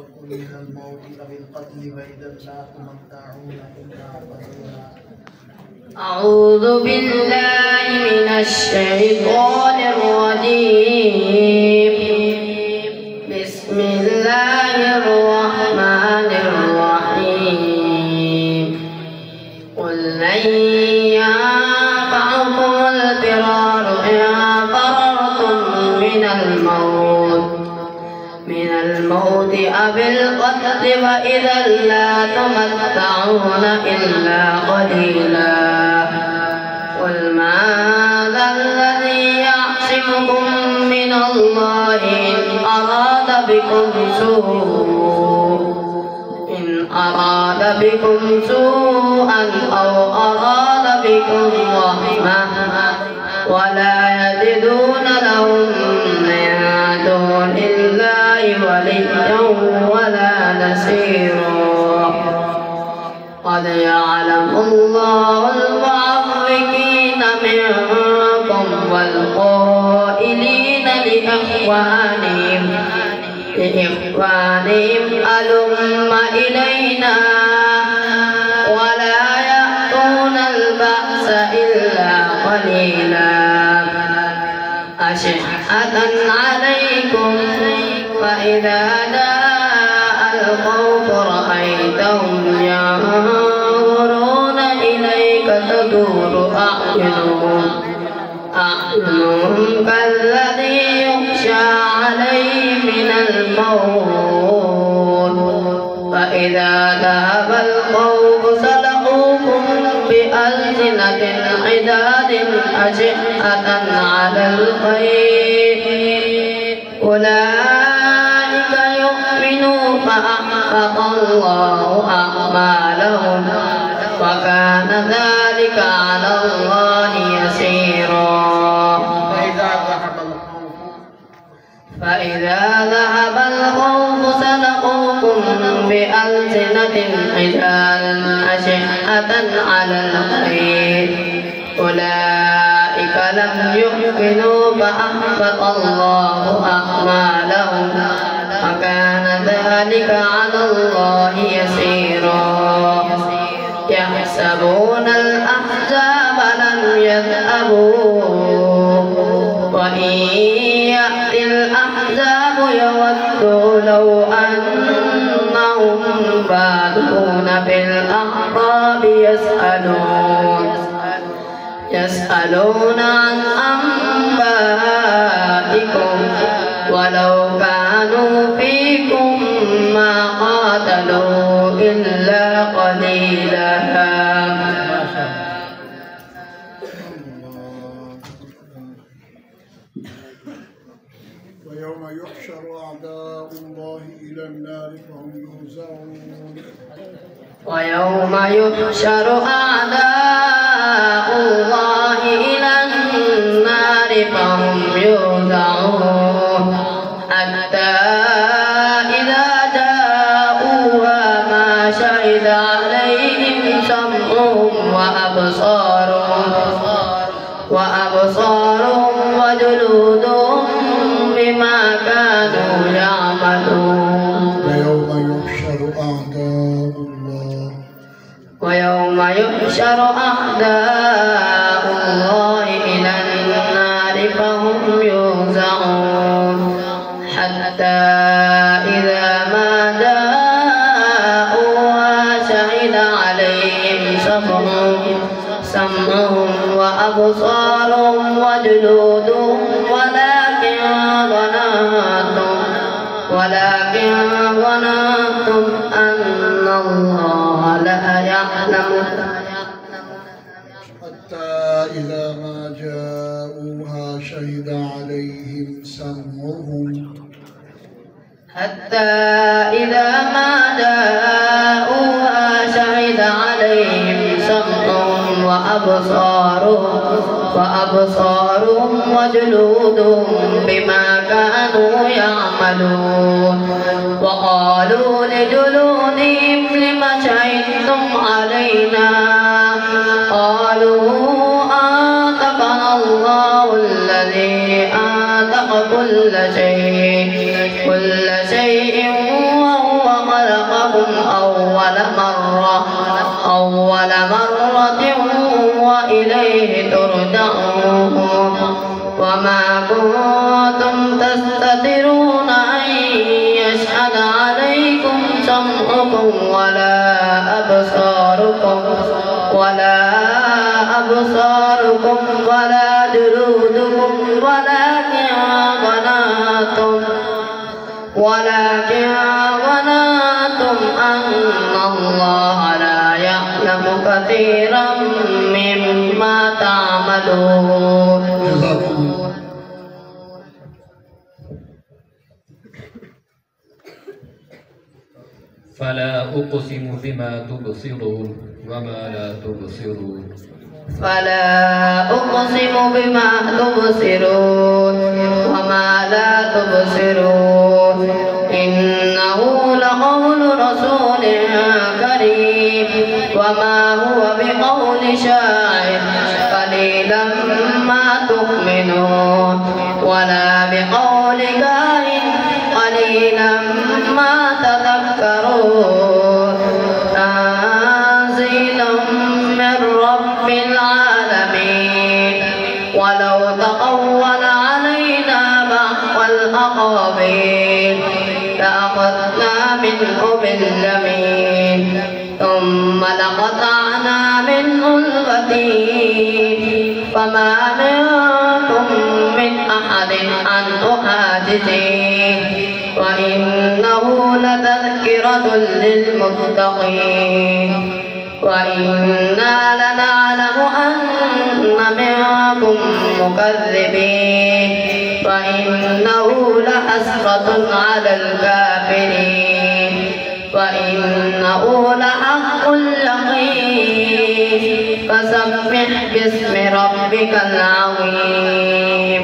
الخلق من الموت أو القتل وإذا لا تمتعون إلا قليلا. أعوذ بالله من الشيطان الرجيم. بسم الله الرحمن الرحيم. قل لن ينفعكم الفرار إن فررتم من الموت أو القتل وإذا لا تمتعون إلا قليلا. قل ماذا الذي يعصمكم من الله إن أراد بكم سوءا أو أراد بكم رحمة ولا يجدون لهم من دون الله وليا ولا نصيرا. قد يعلم الله المعوقين منكم والقائلين لإخوانهم هلم إلينا ولا يأتون البأس إلا قليلا. أشحة عليكم فإذا جاء الخوف رأيتهم ينظرون إليك تدور أعينهم كالذي يغشى عليه من الموت فإذا ذهب الخوف سلقوكم بألسنة حداد أشحة على الخير أولئك يؤمنوا فأحبط الله أعمالهم وكان ذلك على الله يسيرا. فإذا ذهب الخوف سلقوكم بألسنة حداد أشحة على الخير أولئك لم يؤمنوا فأحبط الله أعمالهم وكان ذلك على الله يسيرا. يحسبون الأحزاب لم يذهبوا وإن يأتي الأحزاب يودوا لو أنهم بادون في الأعراب يسألون عن أنبائكم ولو كانوا فيكم ما قاتلوا إلا قليلا. ويوم يحشر أعداء الله إلى النار فهم يوزعون. ويوم يحشر أعداء الله إلى النار فهم يوزعون حتى إذا جاءوها ما شهد عليهم سمعهم وأبصارهم وجلودهم بما كانوا يعملون. ويوم يحشر أعداء الله إلى النار فهم يوزعون حتى إذا ما جاءوها شهد عليهم سمعهم وأبصارهم وجلودهم ولكن ظننتم أن الله لا يعلم. حتى إذا ما جاءوها شهد عليهم سمعهم وأبصارهم وجلودهم بما كانوا يعملون. وقالوا لجلودهم لم شهدتم علينا قالوا أنطقنا الله الذي أنطق كل شيء وهو سمعكم ولا أبصاركم ولا جلودكم ولكن ظننتم أن الله لا يعلم كثيرا مما تعملون. فلا أقسم بما تبصرون وما لا تبصرون. فلا أقسم بما تبصرون وما لا تبصرون إنه لقول رسول كريم وما هو بقول شاعر قليلا ما تؤمنون ولا بقول كاهن قليلا ما تذكرون تنزيل من رب العالمين ولو تقول علينا بعض الأقاويل لأخذنا منه باليمين ثم لقطعنا منه الوتين فما منكم من أحد عنه حاجزين وإنه لتذكرة للمتقين وإنا لنعلم أن منكم مكذبين وإنه لحسرة على الكافرين وإنه لحق اليقين فسبح باسم ربك العظيم.